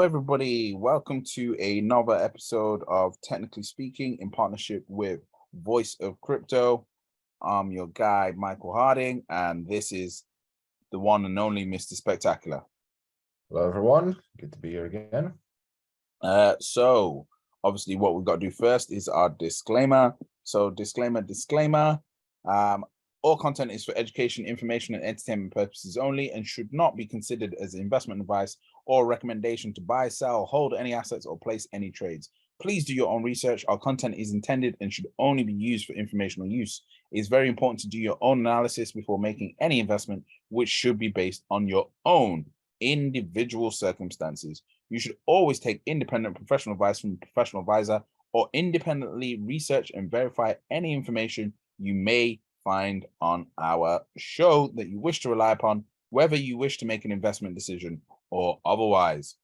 everybody. Welcome to another episode of Technically Speaking in partnership with Voice of Crypto. I'm your guy, Michael Harding, and this is the one and only Mr. Spectacular. Hello, everyone. Good to be here again. So obviously what we've got to do first is our disclaimer. So disclaimer. All content is for education, information, and entertainment purposes only and should not be considered as investment advice or recommendation to buy, sell, hold any assets, or place any trades. Please do your own research. Our content is intended and should only be used for informational use. It is very important to do your own analysis before making any investment, which should be based on your own individual circumstances. You should always take independent professional advice from a professional advisor or independently research and verify any information you may find on our show that you wish to rely upon, whether you wish to make an investment decision or otherwise.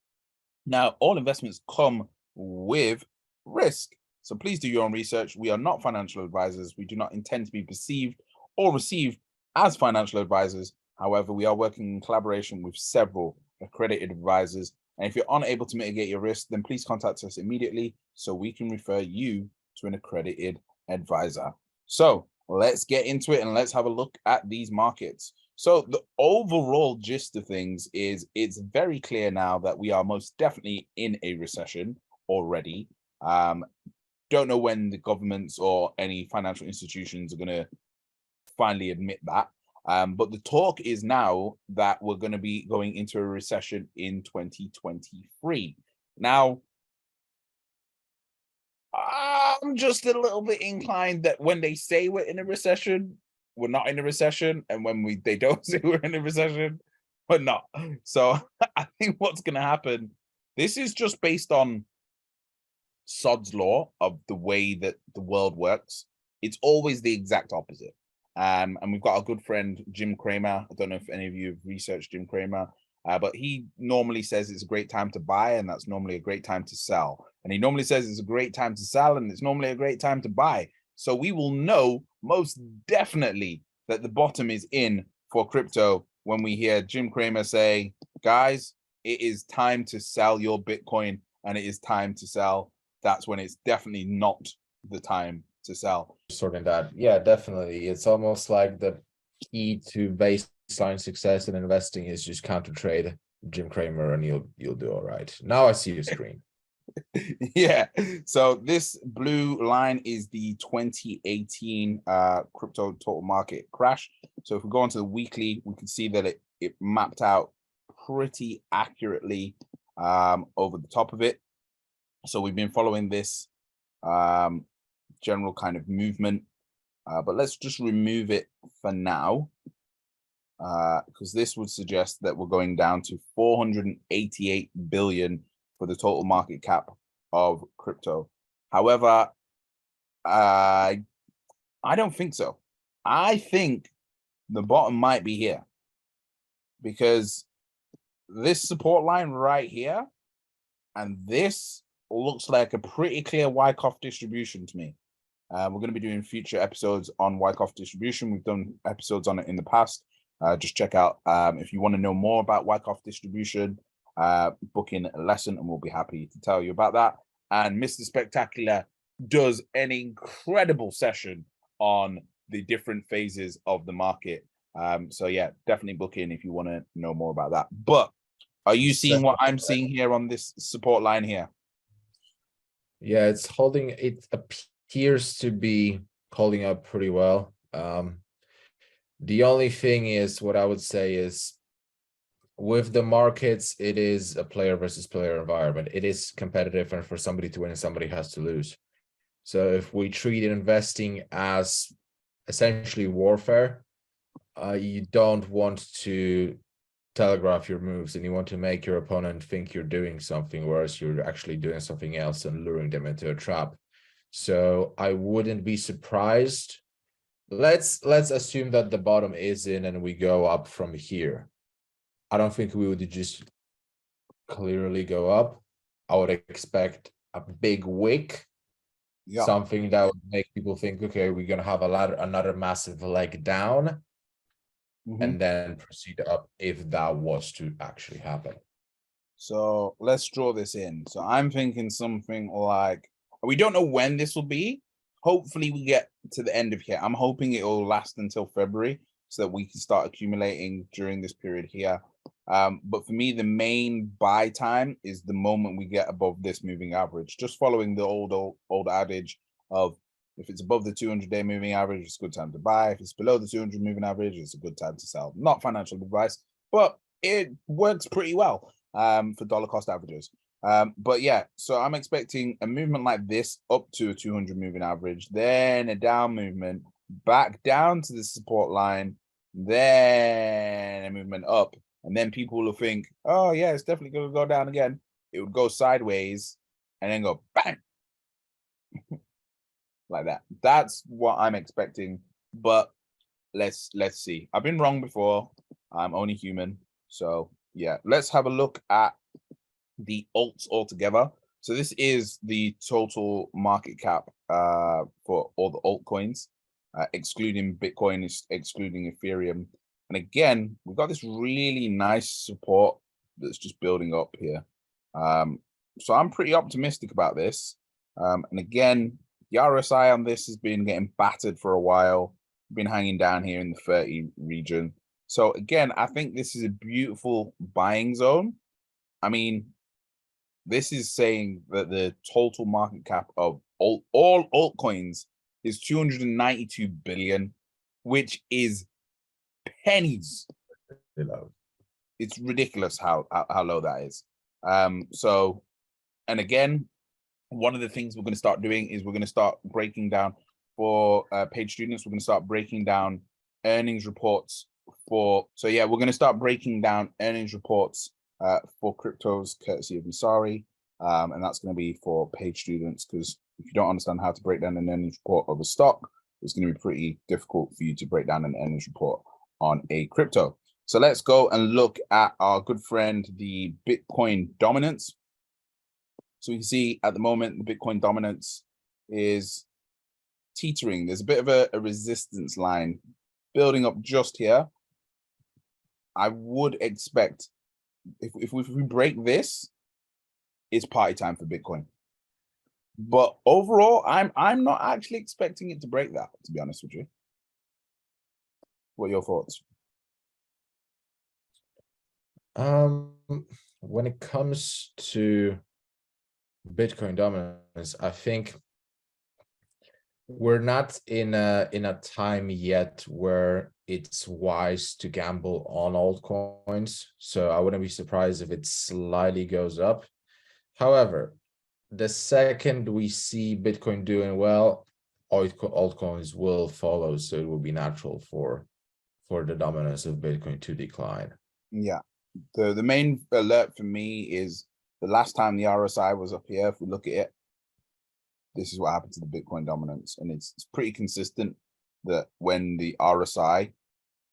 Now, all investments come with risk, so please do your own research. We are not financial advisors. We do not intend to be perceived or received as financial advisors. However, we are working in collaboration with several accredited advisors, and if you're unable to mitigate your risk, then please contact us immediately so we can refer you to an accredited advisor. So let's get into it and let's have a look at these markets. So the overall gist of things is it's very clear now that we are most definitely in a recession already. Don't know when the governments or any financial institutions are going to finally admit that. But the talk is now that we're going to be going into a recession in 2023. Now, I'm just a little bit inclined that when they say we're in a recession, we're not in a recession, and when they don't say we're in a recession, we're not. So I think what's going to happen, this is just based on Sod's law of the way that the world works. It's always the exact opposite. And we've got a good friend, Jim Cramer. I don't know if any of you have researched Jim Cramer, but he normally says it's a great time to buy, and that's normally a great time to sell. And he normally says it's a great time to sell, and it's normally a great time to buy. So we will know most definitely that the bottom is in for crypto when we hear Jim Cramer say, guys, it is time to sell your Bitcoin, and it is time to sell. That's when it's definitely not the time to sell. Sorting that. Yeah, definitely. It's almost like the key to baseline success in investing is just counter trade Jim Cramer and you'll do all right. Now I see your screen. Yeah, so this blue line is the 2018 crypto total market crash. So if we go on to the weekly, we can see that it mapped out pretty accurately over the top of it. So we've been following this general kind of movement, but let's just remove it for now, because this would suggest that we're going down to 488 billion for the total market cap of crypto. However, I don't think so. I think the bottom might be here, because this support line right here and this looks like a pretty clear Wyckoff distribution to me. We're going to be doing future episodes on Wyckoff distribution. We've done episodes on it in the past. Just check out if you want to know more about Wyckoff distribution, book in a lesson and we'll be happy to tell you about that. And Mr. Spectacular does an incredible session on the different phases of the market. So yeah, definitely book in if you want to know more about that. But are you seeing what I'm seeing here on this support line here? Yeah, it's holding. It appears to be holding up pretty well. The only thing is, what I would say is, with the markets, it is a player versus player environment. It is competitive, and for somebody to win, somebody has to lose. So if we treat investing as essentially warfare, you don't want to telegraph your moves and you want to make your opponent think you're doing something, whereas you're actually doing something else and luring them into a trap. So I wouldn't be surprised. Let's assume that the bottom is in and we go up from here. I don't think we would just clearly go up. I would expect a big wick, something that would make people think, okay, we're gonna have another massive leg down, and then proceed up if that was to actually happen. So let's draw this in. So I'm thinking something like, we don't know when this will be. Hopefully we get to the end of here. I'm hoping it will last until February so that we can start accumulating during this period here. But for me, the main buy time is the moment we get above this moving average, just following the old adage of, if it's above the 200-day moving average, it's a good time to buy. If it's below the 200 moving average, it's a good time to sell. Not financial advice, but it works pretty well for dollar cost averages. But yeah, so I'm expecting a movement like this up to a 200 moving average, then a down movement back down to the support line, then a movement up. And then people will think, oh yeah, it's definitely going to go down again. It would go sideways and then go bang. Like that. That's what I'm expecting. But let's see. I've been wrong before. I'm only human. So yeah, let's have a look at the alts altogether. So this is the total market cap for all the altcoins, excluding Bitcoin, excluding Ethereum. And again, we've got this really nice support that's just building up here. So I'm pretty optimistic about this. And again, the RSI on this has been getting battered for a while, been hanging down here in the 30 region. So again, I think this is a beautiful buying zone. I mean, this is saying that the total market cap of all altcoins is 292 billion, which is pennies. It's ridiculous how low that is. So, and again, one of the things we're going to start doing is we're going to start breaking down for paid students. We're going to start breaking down earnings reports for. So yeah, we're going to start breaking down earnings reports for cryptos, courtesy of Misari, and that's going to be for paid students, because if you don't understand how to break down an earnings report of a stock, it's going to be pretty difficult for you to break down an earnings report on a crypto. So let's go and look at our good friend, the Bitcoin dominance. So you can see at the moment, the Bitcoin dominance is teetering. There's a bit of a resistance line building up just here. I would expect if we break this, it's party time for Bitcoin. But overall, I'm not actually expecting it to break that, to be honest with you. What are your thoughts? When it comes to Bitcoin dominance, I think we're not in a time yet where it's wise to gamble on altcoins. So I wouldn't be surprised if it slightly goes up. However, the second we see Bitcoin doing well, altcoins will follow. So it will be natural for the dominance of Bitcoin to decline. Yeah. The main alert for me is the last time the RSI was up here, if we look at it, this is what happened to the Bitcoin dominance. And it's pretty consistent that when the RSI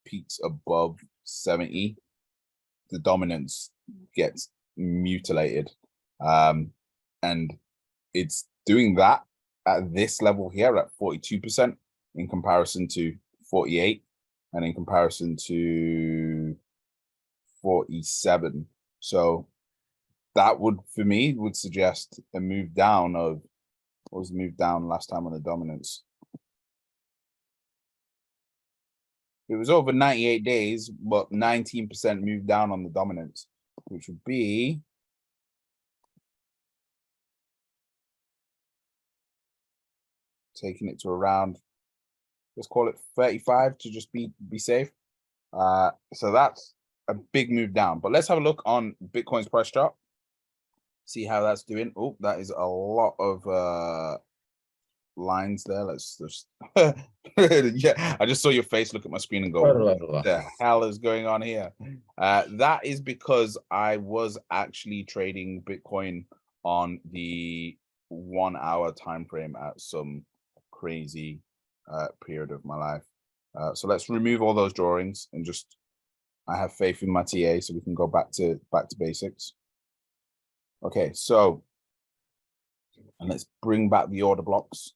peaks above 70, the dominance gets mutilated. And it's doing that at this level here at 42% in comparison to 48 and in comparison to 47. So that would, for me, would suggest a move down of, what was the move down last time on the dominance? It was over 98 days, but 19% move down on the dominance, which would be taking it to around, let's call it 35 to just be safe. So that's a big move down. But let's have a look on Bitcoin's price chart, see how that's doing. Oh, that is a lot of lines there. Let's just yeah, I just saw your face look at my screen and go, what the hell is going on here? That is because I was actually trading Bitcoin on the 1 hour time frame at some crazy period of my life. So let's remove all those drawings and just, I have faith in my TA, so we can go back to basics. Okay, so, and let's bring back the order blocks.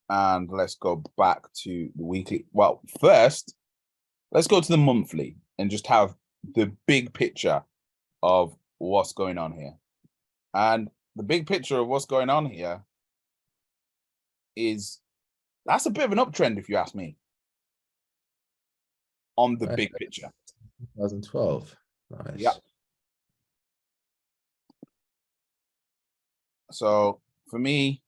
And let's go back to the weekly. Well, first, let's go to the monthly and just have the big picture of what's going on here. And the big picture of what's going on here is that's a bit of an uptrend, if you ask me, on the big picture. 2012. Nice. Yeah. So for me,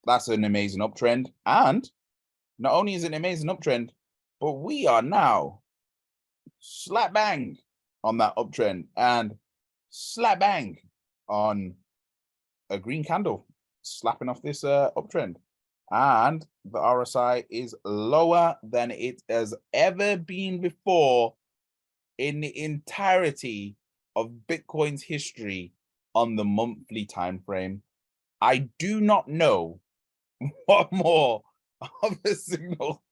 that's an amazing uptrend. And not only is it an amazing uptrend, but we are now slap bang on that uptrend and slap bang on a green candle slapping off this uptrend. And the RSI is lower than it has ever been before in the entirety of Bitcoin's history on the monthly time frame. I do not know what more of a signal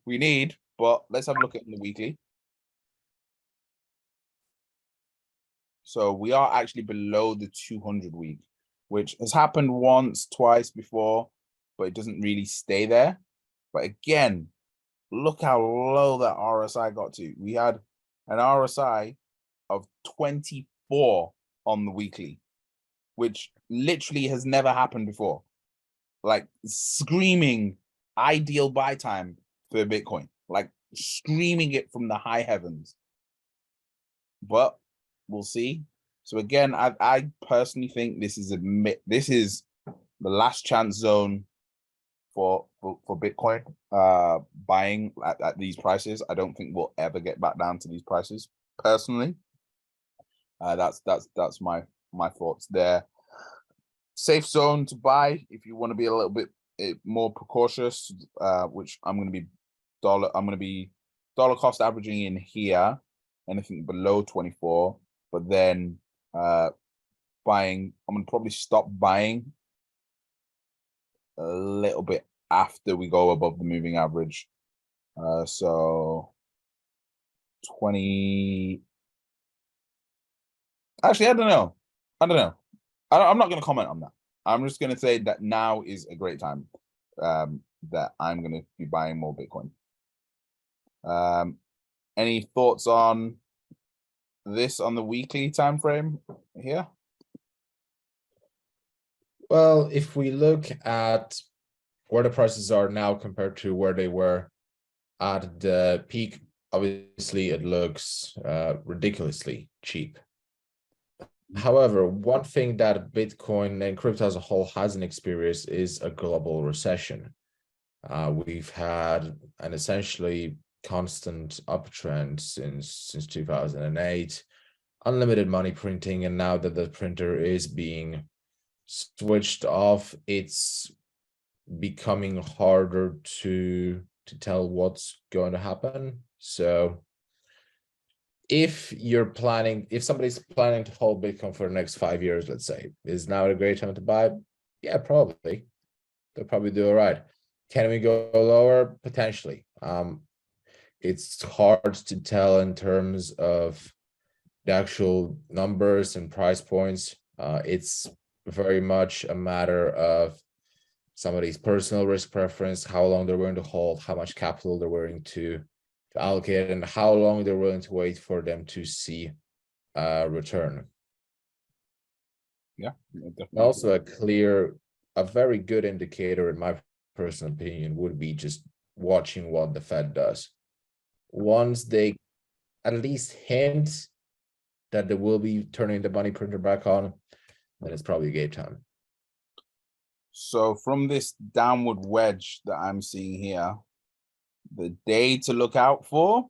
we need, but let's have a look at the weekly. So we are actually below the 200 week, which has happened once, twice before, but it doesn't really stay there. But again, look how low that RSI got to. We had an RSI of 24 on the weekly, which literally has never happened before. Like screaming ideal buy time for Bitcoin, like screaming it from the high heavens. But we'll see. So again, I personally think this is the last chance zone for Bitcoin buying at these prices. I don't think we'll ever get back down to these prices personally. That's my thoughts there. Safe zone to buy if you want to be a little bit more precautious, which I'm going to be dollar cost averaging in here, anything below 24, but then buying, I'm going to probably stop buying a little bit after we go above the moving average. So 20, actually, I don't know. I'm not going to comment on that. I'm just going to say that now is a great time that I'm going to be buying more Bitcoin. Any thoughts on this on the weekly time frame here? Well, if we look at where the prices are now compared to where they were at the peak, obviously it looks ridiculously cheap. However, one thing that Bitcoin and crypto as a whole hasn't experienced is a global recession. We've had an essentially constant uptrend since 2008, unlimited money printing, and now that the printer is being switched off, it's becoming harder to tell what's going to happen. So if somebody's planning to hold Bitcoin for the next 5 years, let's say, is now a great time to buy? Yeah, probably. They'll probably do all right. Can we go lower? Potentially. It's hard to tell in terms of the actual numbers and price points. It's very much a matter of somebody's personal risk preference, how long they're willing to hold, how much capital they're willing to allocate, and how long they're willing to wait for them to see a return. Yeah, definitely. Also a very good indicator, in my personal opinion, would be just watching what the Fed does. Once they at least hint that they will be turning the money printer back on, then it's probably game time. So from this downward wedge that I'm seeing here, the day to look out for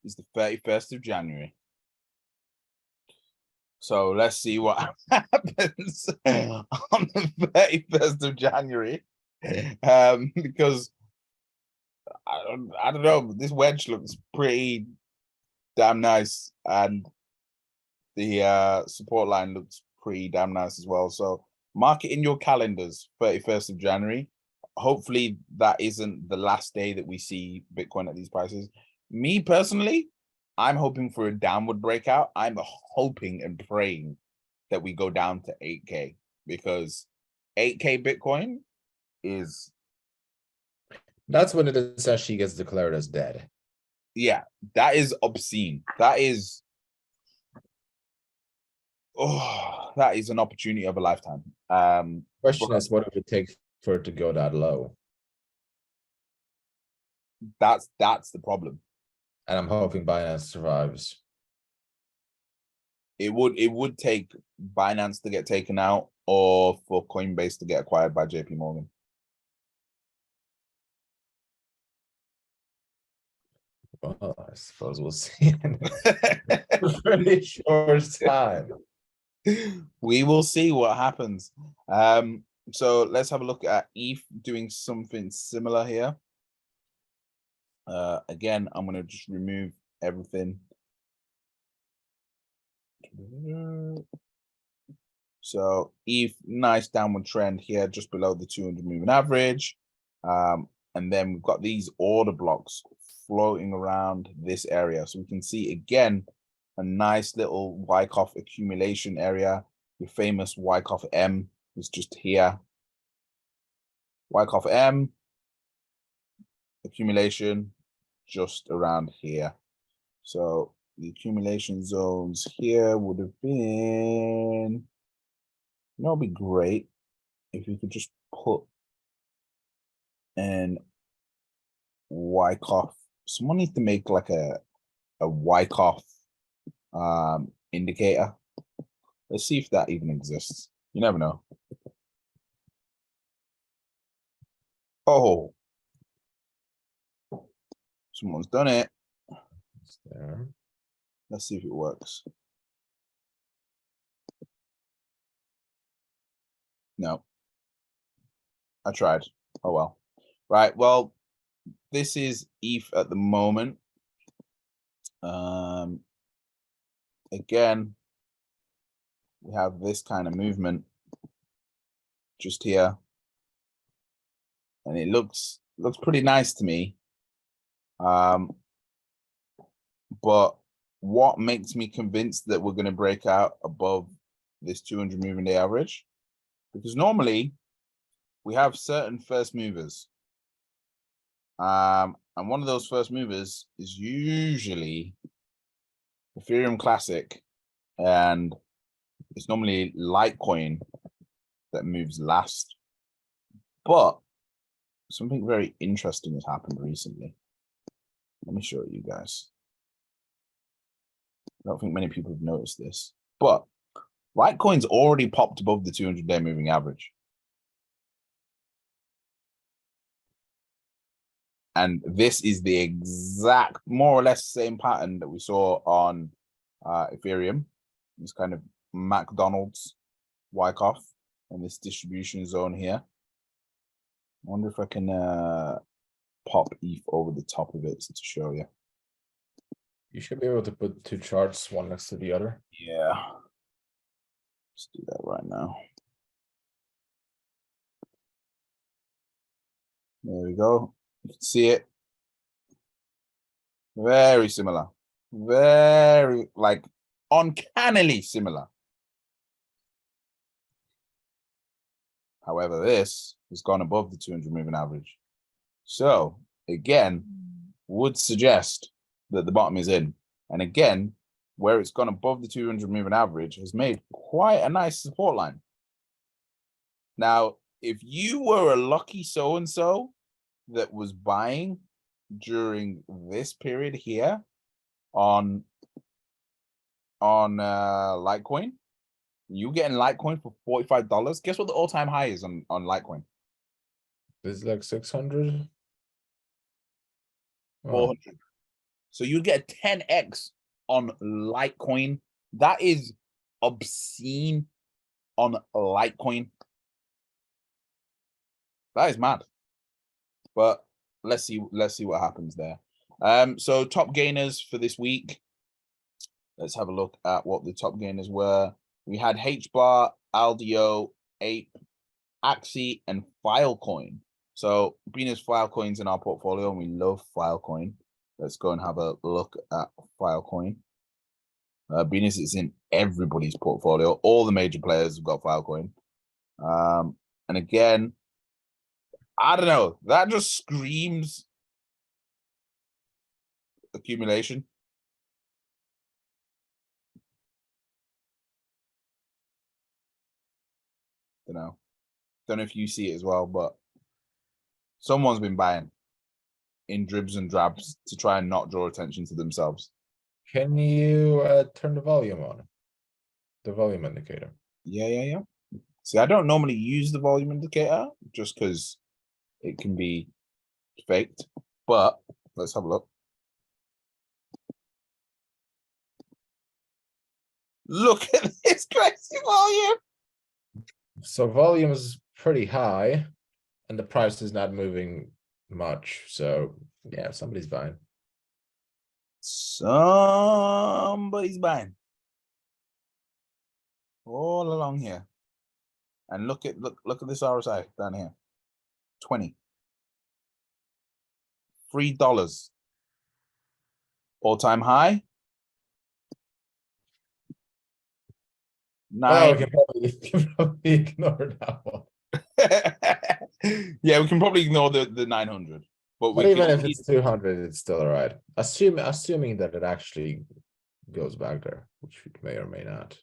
is the 31st of January. So let's see what happens on the 31st of January. Because I don't know, this wedge looks pretty damn nice, and the support line looks pretty damn nice as well. So mark it in your calendars, 31st of January. Hopefully that isn't the last day that we see Bitcoin at these prices. Me personally, I'm hoping for a downward breakout. I'm hoping and praying that we go down to 8K, because 8K Bitcoin is... That's when it essentially gets declared as dead. Yeah, that is obscene. That is, oh, that is an opportunity of a lifetime. Question But is, what it would take for it to go that low? that's the problem. And I'm hoping Binance survives. It would take Binance to get taken out or for Coinbase to get acquired by JP Morgan. Well, I suppose we'll see in a pretty short time. We will see what happens. So let's have a look at ETH doing something similar here. Again, I'm gonna just remove everything. So ETH, nice downward trend here, just below the 200 moving average. And then we've got these order blocks floating around this area. So we can see again, a nice little Wyckoff accumulation area. Your famous Wyckoff M is just here. Wyckoff M accumulation just around here. So the accumulation zones here would have been, it'd be great if you could just put in Wyckoff. Someone needs to make like a Wyckoff indicator. Let's see if that even exists. You never know. Oh, someone's done it. There. Let's see if it works. No, I tried. Oh well. Right. Well, this is ETH at the moment. Again, we have this kind of movement just here, and it looks pretty nice to me. But what makes me convinced that we're going to break out above this 200 moving day average? Because normally we have certain first movers. And one of those first movers is usually Ethereum Classic, and it's normally Litecoin that moves last. But something very interesting has happened recently. Let me show you guys. I don't think many people have noticed this, but Litecoin's already popped above the 200-day moving average. And this is the exact, more or less same pattern that we saw on Ethereum. This kind of McDonald's Wyckoff and this distribution zone here. I wonder if I can pop ETH over the top of it to show you. You should be able to put two charts, one next to the other. Yeah. Let's do that right now. There we go. You can see it. Very similar. Very, like, uncannily similar. However, this has gone above the 200 moving average. So, again, would suggest that the bottom is in. And again, where it's gone above the 200 moving average has made quite a nice support line. Now, if you were a lucky so-and-so that was buying during this period here on Litecoin, you getting Litecoin for $45. Guess what the all-time high is on Litecoin? This is like 600. 400. So you get 10x on Litecoin. That is obscene on Litecoin. That is mad. But let's see what happens there. So top gainers for this week. Let's have a look at what the top gainers were. We had HBAR, Aldio, Ape, Axie, and Filecoin. So Binance Filecoin's in our portfolio, and we love Filecoin. Let's go and have a look at Filecoin. Binance is in everybody's portfolio. All the major players have got Filecoin. And again, I don't know. That just screams accumulation. Don't know if you see it as well, but someone's been buying in dribs and drabs to try and not draw attention to themselves. Can you turn the volume on? The volume indicator. Yeah. See, I don't normally use the volume indicator just because it can be faked, but let's have a look. Look at this crazy volume. So volume is pretty high and the price is not moving much. So yeah, somebody's buying. Somebody's buying all along here. And look at this RSI down here. 20. $3. All-time high. Well, 9. we can probably ignore that one. Yeah, we can probably ignore the 900. But But even if it's 200, it's still all right. Assuming that it actually goes back there, which it may or may not.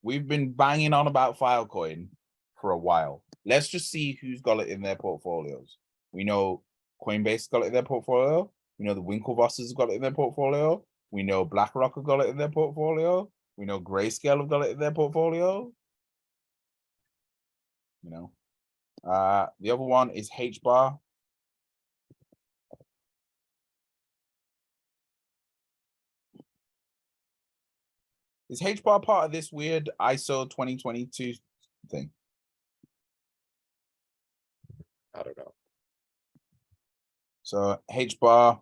We've been banging on about Filecoin for a while. Let's just see who's got it in their portfolios. We know Coinbase got it in their portfolio. We know the Winklevosses got it in their portfolio. We know BlackRock have got it in their portfolio. We know Grayscale have got it in their portfolio. The other one is HBAR. Is HBAR part of this weird ISO 2022 thing? I don't know. So HBAR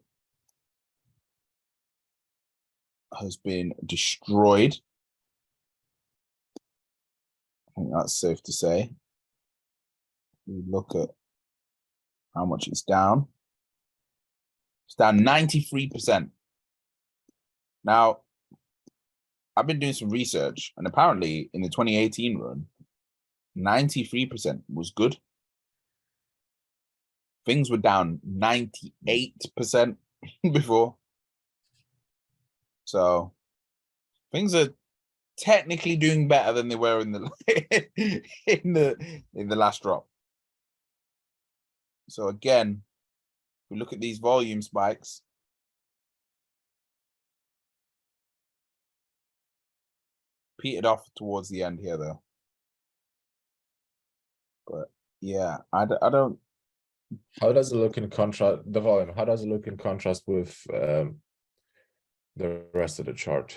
has been destroyed. I think that's safe to say. We look at how much it's down. It's down 93%. Now, I've been doing some research, and apparently in the 2018 run, 93% was good. Things were down 98% before. So things are technically doing better than they were in the in the last drop. So again, if we look at these volume spikes, petered off towards the end here though. But yeah, I don't. How does it look in contrast? The volume. How does it look in contrast with the rest of the chart?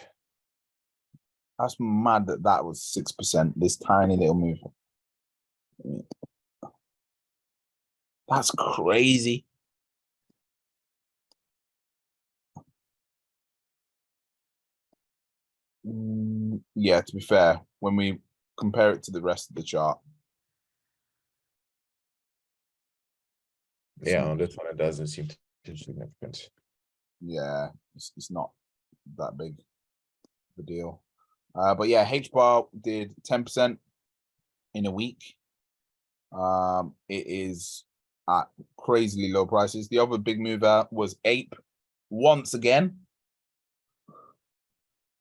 That's mad that was 6%. This tiny little move. That's crazy. Yeah, to be fair, when we compare it to the rest of the chart. Yeah, on this one, it doesn't seem too significant. Yeah, it's not that big of a deal. But yeah, HBAR did 10% in a week. It is at crazily low prices. The other big mover was Ape once again.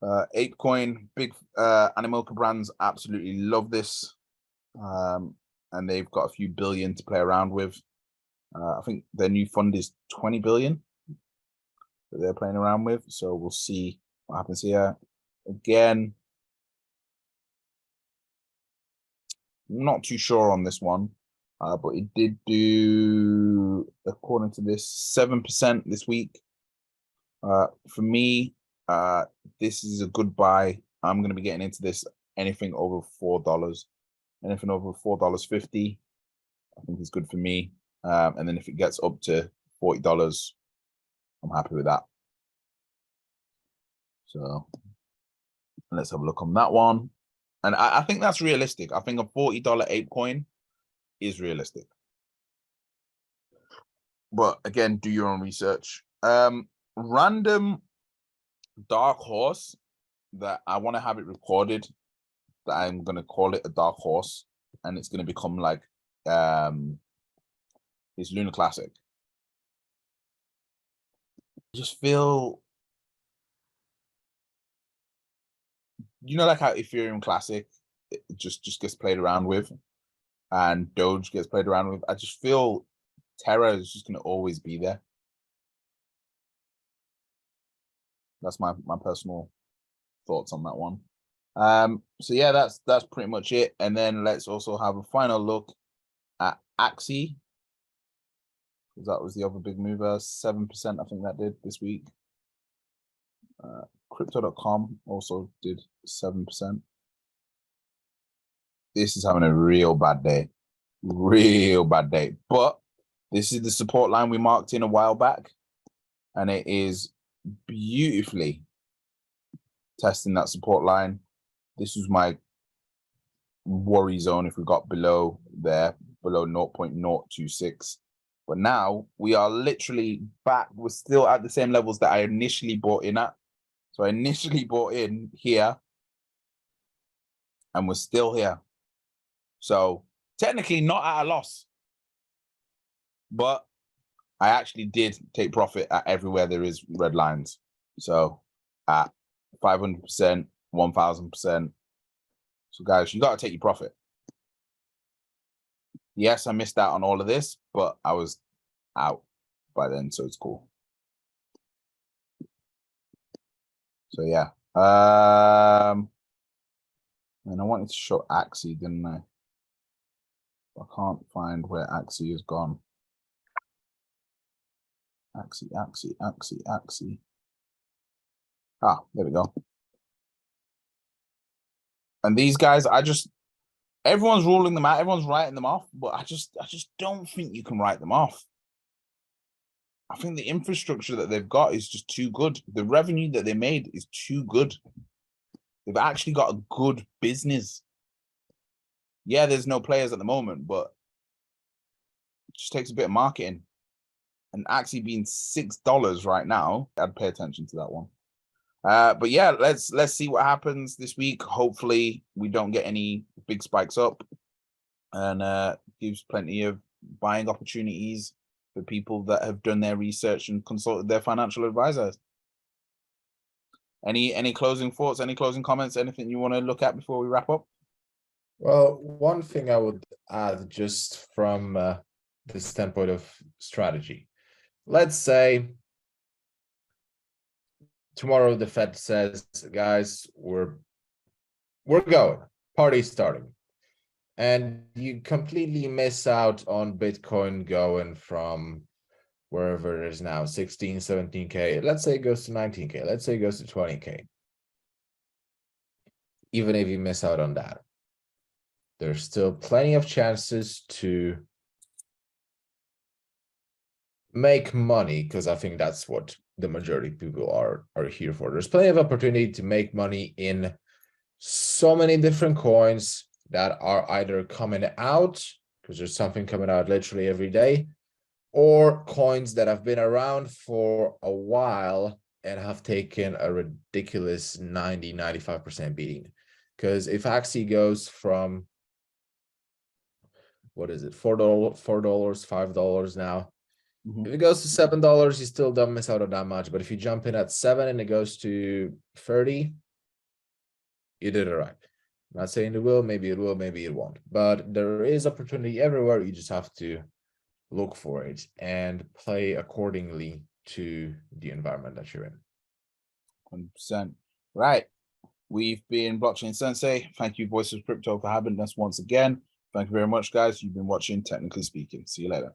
ApeCoin, big Animoca brands absolutely love this. And they've got a few billion to play around with. I think their new fund is 20 billion that they're playing around with. So we'll see what happens here. Again, not too sure on this one, but it did do, according to this, 7% this week. For me, this is a good buy. I'm going to be getting into this anything over $4. Anything over $4.50, I think is good for me. And then if it gets up to $40, I'm happy with that. So let's have a look on that one. And I think that's realistic. I think a $40 ApeCoin is realistic. But again, do your own research. Random dark horse that I want to have it recorded, that I'm going to call it a dark horse, and it's going to become like it's Lunar Classic. I just feel you know, like how Ethereum Classic it just gets played around with, and Doge gets played around with. I just feel Terra is just going to always be there. That's my personal thoughts on that one. So yeah, that's pretty much it. And then let's also have a final look at Axie, because that was the other big mover. 7%, I think that did this week. Crypto.com also did 7%. This is having a real bad day. But this is the support line we marked in a while back, and it is beautifully testing that support line. This was my worry zone if we got below there, below 0.026. But now we are literally back. We're still at the same levels that I initially bought in at. So I initially bought in here, and we're still here. So technically not at a loss, but I actually did take profit at everywhere there is red lines. So at 500%, 1000%. So guys, you got to take your profit. Yes, I missed out on all of this, but I was out by then, so it's cool. So yeah. And I wanted to show Axie, didn't I? I can't find where Axie has gone. Axie. Ah, there we go. And these guys, everyone's ruling them out, everyone's writing them off, but I just don't think you can write them off. I think the infrastructure that they've got is just too good. The revenue that they made is too good. They've actually got a good business. Yeah, there's no players at the moment, but it just takes a bit of marketing. And Axie being $6 right now, I'd pay attention to that one. But yeah, let's see what happens this week. Hopefully we don't get any big spikes up, and gives plenty of buying opportunities for people that have done their research and consulted their financial advisors. Any closing thoughts, any closing comments, anything you want to look at before we wrap up? Well, one thing I would add, just from the standpoint of strategy. Let's say tomorrow the Fed says, guys, we're going, party's starting, and you completely miss out on Bitcoin going from wherever it is now, 16, 17K. Let's say it goes to 19K. Let's say it goes to 20K. Even if you miss out on that, there's still plenty of chances to make money, because I think that's what the majority of people are here for. There's plenty of opportunity to make money in so many different coins that are either coming out, because there's something coming out literally every day, or coins that have been around for a while and have taken a ridiculous 90-95% beating. Because if Axie goes from, what is it, $4, $5 now, if it goes to $7, you still don't miss out on that much. But if you jump in at 7 and it goes to 30, you did it right. I'm not saying it will, maybe it will, maybe it won't. But there is opportunity everywhere. You just have to look for it and play accordingly to the environment that you're in. 100%. Right. We've been Blockchain Sensei. Thank you, Voice of Crypto, for having us once again. Thank you very much, guys. You've been watching Technically Speaking. See you later.